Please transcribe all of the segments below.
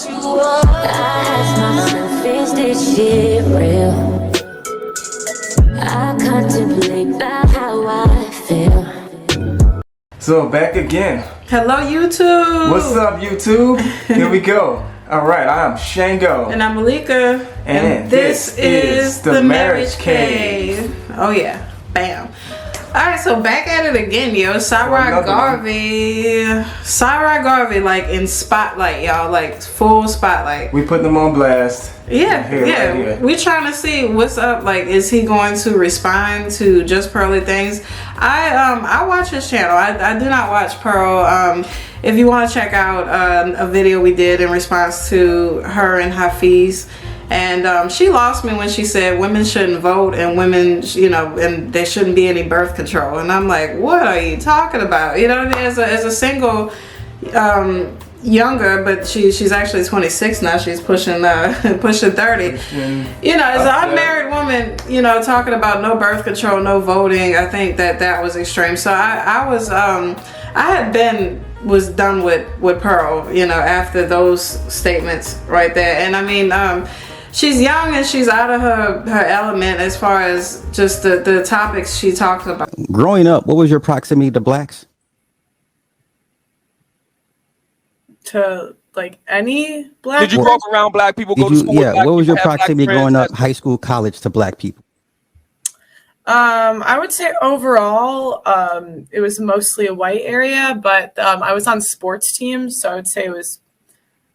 I ask myself, is this shit real? I contemplate about how I feel. So back again. Hello YouTube. What's up YouTube? Here we go. Alright, I'm Shango. And I'm Malika. And this is the Marriage Cave. Oh yeah. Bam. Alright, so back at it again, yo. Sa Ra Garvey. Sa Ra Garvey, like in spotlight, y'all. Like full spotlight. We put them on blast. Yeah, Right we're trying to see what's up. Like, is he going to respond to Just Pearly Things? I watch his channel. I do not watch Pearl. If you want to check out a video we did in response to her and Hafiz, and she lost me when she said women shouldn't vote and women, you know, and there shouldn't be any birth control. And I'm like, what are you talking about? You know what I mean? As a single. Younger, but she's actually 26 now. She's pushing 30. You know, as an unmarried woman, you know, talking about no birth control, no voting, I think that was extreme. So I was done with Pearl, you know, after those statements right there. And I mean, she's young and she's out of her element as far as just the topics she talks about. Growing up, what was your proximity to blacks? To like any black. Did you grow up around black people? Go to school. Yeah. What was your proximity growing up, high school, college, to black people? I would say overall, it was mostly a white area, but I was on sports teams, so I would say it was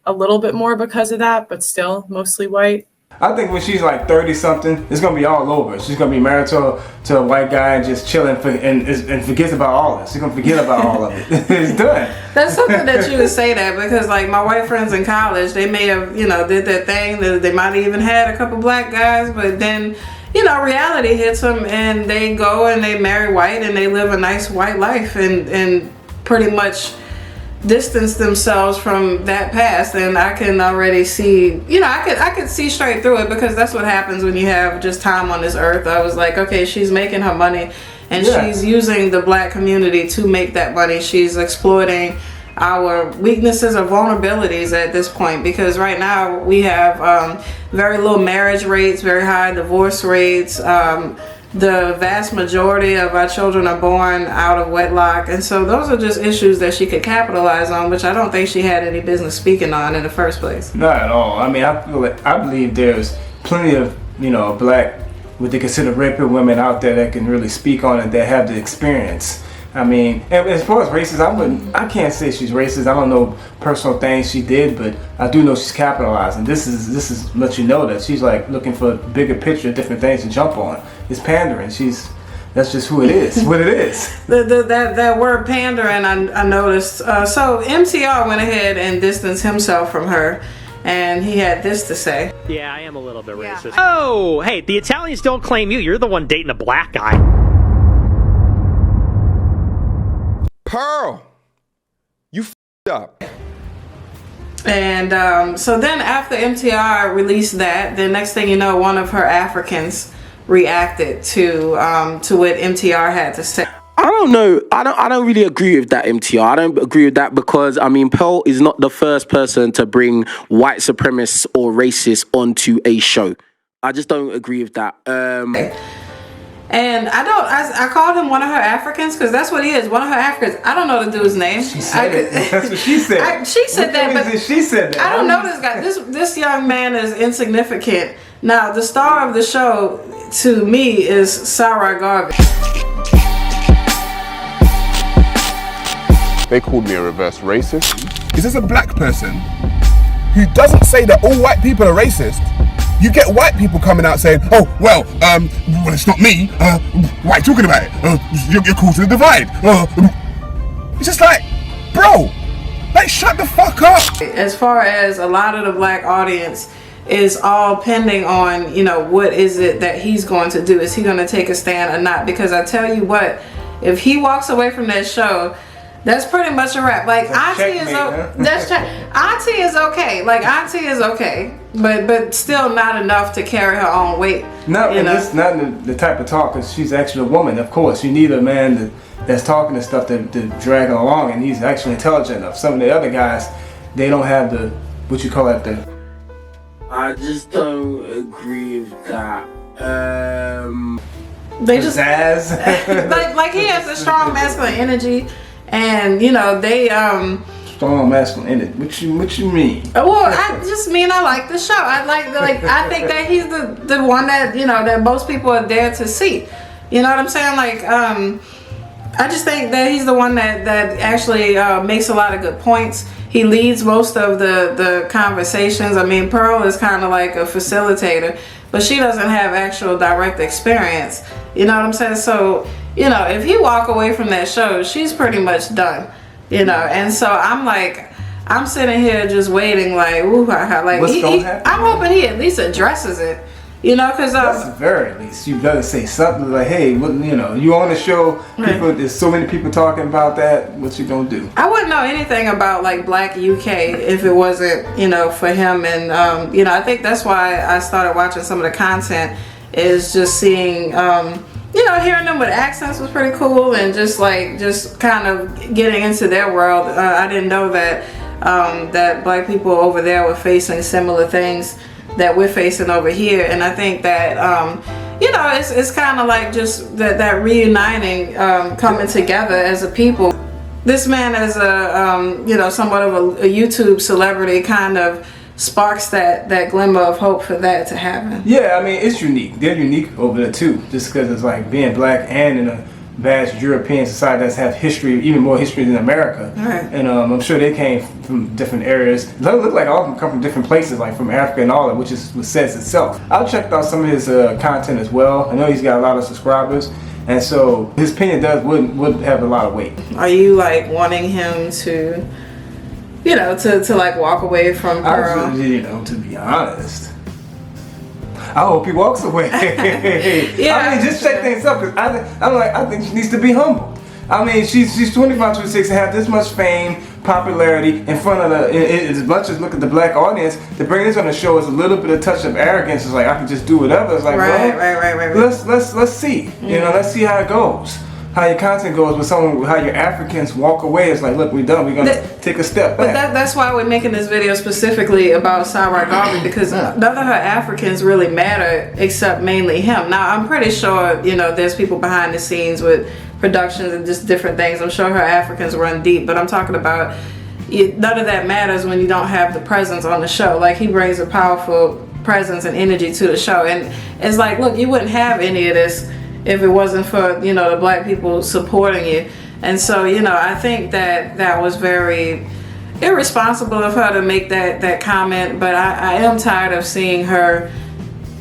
a little bit more because of that, but still mostly white. I think when she's like 30 something, it's gonna be all over. She's gonna be married to a white guy and just chilling and forgets about all this. She's gonna forget about all of it. It's done. That's something that you would say that, because like my white friends in college, they may have, you know, did their thing. They might have even had a couple black guys, but then, you know, reality hits them and they go and they marry white and they live a nice white life and pretty much distance themselves from that past. And I can already see, you know, I could see straight through it, because that's what happens when you have just time on this earth. I was like, okay, she's making her money and she's using the black community to make that money. She's exploiting our weaknesses or vulnerabilities at this point, because right now we have very low marriage rates, very high divorce rates. The vast majority of our children are born out of wedlock, and so those are just issues that she could capitalize on, which I don't think she had any business speaking on in the first place. Not at all. I mean, I believe there's plenty of, you know, black, what they consider rapid women out there that can really speak on it, that have the experience. I mean, as far as racist, I can't say she's racist. I don't know personal things she did, but I do know she's capitalizing. This is let you know that she's like looking for a bigger picture, different things to jump on. It's pandering. That's just who it is. What it is. That word pandering, I noticed. So MTR went ahead and distanced himself from her, and he had this to say. Yeah, I am a little bit racist. Oh, hey, the Italians don't claim you. You're the one dating a black guy. Pearl, you f***ed up. And so then after MTR released that, the next thing you know, one of her Africans reacted to what MTR had to say. I don't know. I don't really agree with that, MTR. I don't agree with that because, I mean, Pearl is not the first person to bring white supremacists or racists onto a show. I just don't agree with that. And I called him one of her Africans, because that's what he is, one of her Africans. I don't know the dude's name. She said it. That's what she said. She said that, but she said that. I don't know this guy. This young man is insignificant. Now, the star of the show, to me, is Sa Ra Garvey. They called me a reverse racist. Is this a black person who doesn't say that all white people are racist? You get white people coming out saying, oh, well, it's not me. Why are you talking about it? You're causing a divide. It's just like, bro, like, shut the fuck up. As far as a lot of the black audience is all pending on, you know, what is it that he's going to do? Is he going to take a stand or not? Because I tell you what, if he walks away from that show, that's pretty much a wrap. Like, Auntie is Auntie is okay. Like, Auntie is okay, but still not enough to carry her own weight. No, and it's not the type of talk, because she's actually a woman. Of course, you need a man that's talking and stuff to drag her along, and he's actually intelligent enough. Some of the other guys, they don't have the what you call that the I just don't agree with that. They just pizzazz. like he has a strong masculine energy, and you know they Strong masculine energy. What you mean? Well, I just mean I like the show. I I think that he's the one that that most people are there to see. You know what I'm saying? Like I just think that he's the one that actually makes a lot of good points. He leads most of the conversations. I mean, Pearl is kind of like a facilitator, but she doesn't have actual direct experience. You know what I'm saying? So, if he walk away from that show, she's pretty much done. And so I'm sitting here just waiting like, ooh, like what's gonna happen? I'm hoping he at least addresses it. Because that's the very least. You better say something like, "Hey, you on the show? People, there's so many people talking about that. What you gonna do?" I wouldn't know anything about like Black UK if it wasn't, for him. And I think that's why I started watching some of the content. Is just seeing, hearing them with accents was pretty cool, and just kind of getting into their world. I didn't know that that Black people over there were facing similar things that we're facing over here, and I think that it's kind of like just that reuniting, coming together as a people. This man as a somewhat of a YouTube celebrity kind of sparks that glimmer of hope for that to happen. Yeah, I mean it's unique. They're unique over there too, just because it's like being Black and in a vast European society that's have history, even more history than America. Right. And I'm sure they came from different areas. It look like all of them come from different places, like from Africa and all that, which says itself. I've checked out some of his content as well. I know he's got a lot of subscribers, and so his opinion would have a lot of weight. Are you like wanting him to, to like walk away from Pearl? To be honest, I hope he walks away. Yeah, I mean, just check things up, because I think she needs to be humble. I mean, she's 25, 26 and have this much fame, popularity in front of as much as look at the Black audience. To bring this on the show is a little bit of touch of arrogance. It's like I can just do whatever. It's like, right. Let's see. Let's see how it goes. How your content goes with someone, how your Africans walk away. It's like, look, we're done. We're gonna take a step back. But that's why we're making this video specifically about Sa Ra Garvey, because none of her Africans really matter except mainly him. Now, I'm pretty sure, there's people behind the scenes with productions and just different things. I'm sure her Africans run deep, but I'm talking about none of that matters when you don't have the presence on the show. Like, he brings a powerful presence and energy to the show. And it's like, look, you wouldn't have any of this if it wasn't for, the Black people supporting you. And so, I think that was very irresponsible of her to make that comment, but I am tired of seeing her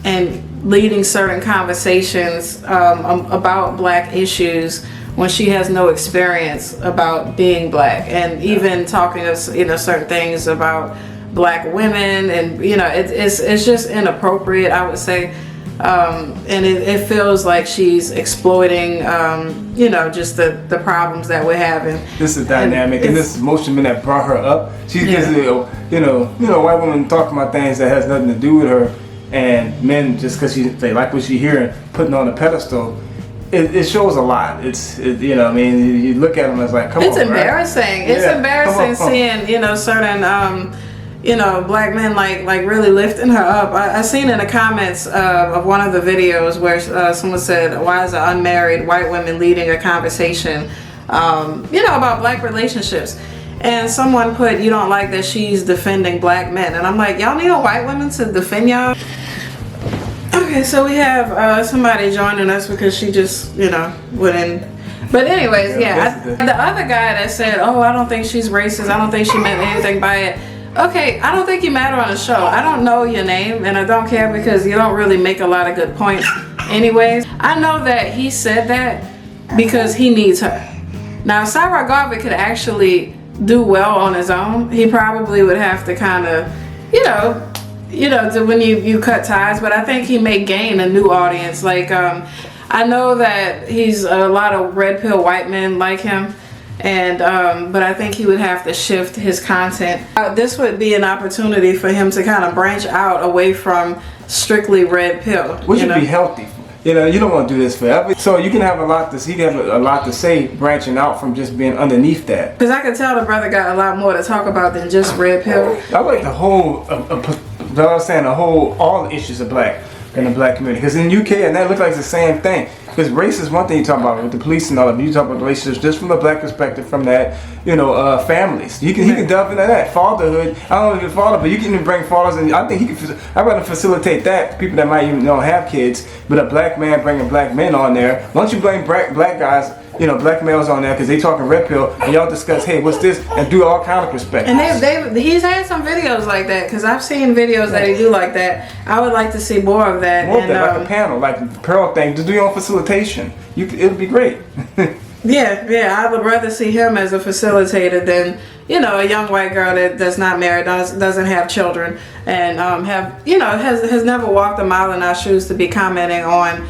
and leading certain conversations about Black issues when she has no experience about being Black, and even talking of certain things about Black women, and it's just inappropriate, I would say. And it feels like she's exploiting, just the problems that we're having. This is dynamic, and this is most of men that brought her up. She's white women talking about things that has nothing to do with her, and men just because they like what she hearing, putting on a pedestal. It shows a lot. You look at them as like, come on. It's embarrassing. Right? It's embarrassing seeing certain. Black men like really lifting her up. I seen in the comments of one of the videos where someone said, why is an unmarried white woman leading a conversation about Black relationships? And someone put, you don't like that she's defending Black men. And I'm like, y'all need a white woman to defend y'all? Okay, so we have somebody joining us because she just wouldn't. But anyways, the other guy that said, oh, I don't think she's racist, I don't think she meant anything by it. Okay, I don't think you matter on the show. I don't know your name, and I don't care because you don't really make a lot of good points anyways. I know that he said that because he needs her. Now, Sa Ra Garvey could actually do well on his own. He probably would have to kind of, when you cut ties, but I think he may gain a new audience. Like, I know that he's a lot of red pill white men like him. And but I think he would have to shift his content. This would be an opportunity for him to kind of branch out away from strictly red pill. Which would be healthy. You know, you don't want to do this forever. So you can have a lot to he can have a lot to say branching out from just being underneath that. Because I can tell the brother got a lot more to talk about than just red pill. I like the whole, all the issues of black in the black community. Because in the UK, and that looks like it's the same thing. Because race is one thing you talk about with the police and all of it. You talk about relationships just from a black perspective, from that, families. He can delve into that. Fatherhood. I don't know if you're a father, but you can even bring fathers in. I think I'd rather facilitate that. People that might even don't have kids, but a black man bringing black men on there. Once you bring black guys, black males on there because they talking red pill, and y'all discuss, hey, what's this, and do all kind of perspectives. And he's had some videos like that, because I've seen videos that he do like that. I would like to see more of that. More of that, like a panel, like the Pearl thing, to do your own facilitation. It'll be great. Yeah, I would rather see him as a facilitator than, a young white girl that's not married, doesn't have children, and has never walked a mile in our shoes to be commenting on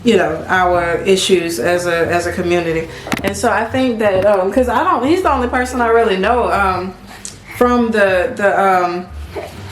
our issues as a community. And so I think that because he's the only person I really know from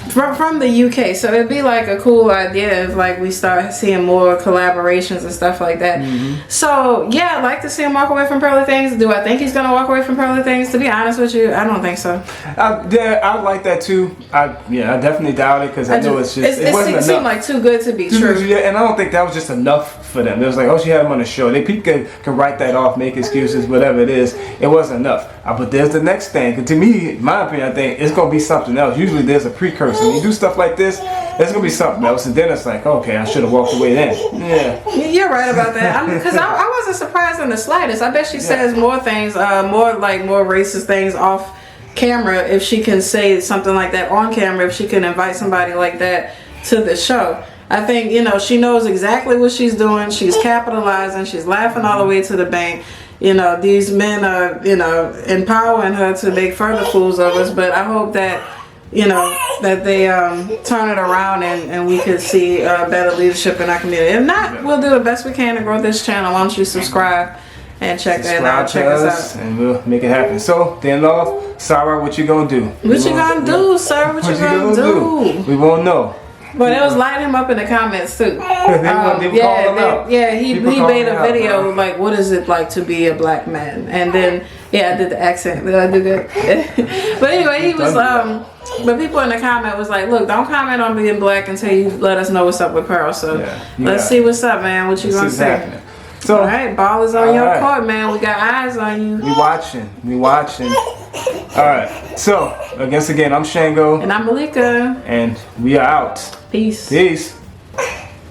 from the UK, so it'd be like a cool idea if like we start seeing more collaborations and stuff like that. So yeah, I'd like to see him walk away from Pearly Things. Do I think he's gonna walk away from Pearly Things? To be honest with you, I don't think so. I like that too. I definitely doubt it, because I know it wasn't enough. It seemed like too good to be true. Yeah, and I don't think that was just enough for them. It was like, oh, she had him on the show. People can write that off, make excuses, whatever it is. It wasn't enough. But there's the next thing. 'Cause to me, in my opinion, I think it's gonna be something else. Usually there's a precursor. When you do stuff like this, there's gonna be something else, and then it's like, okay, I should have walked away then. Yeah, you're right about that. Because I wasn't surprised in the slightest. I bet she says more things, more racist things off camera if she can say something like that on camera. If she can invite somebody like that to the show, I think she knows exactly what she's doing. She's capitalizing. She's laughing all the way to the bank. These men are empowering her to make further fools of us. But I hope that that they turn it around and we could see better leadership in our community. If not, we'll do the best we can to grow this channel. Why don't you subscribe and check us out, and we'll make it happen. So, then off, Sarah, what you gonna do? What you gonna do, sir? What you gonna do? We won't know. But it was lighting him up in the comments too. He made a video like, what is it like to be a black man? And then I did the accent. Did I do that? But anyway, he was but people in the comment was like, look, don't comment on being black until you let us know what's up with Pearl. So let's see what's up, man. What you gonna say? So, all right, ball is on your court, man. We got eyes on you. We watching. All right. So, again, I'm Shango. And I'm Malika. And we are out. Peace. Peace.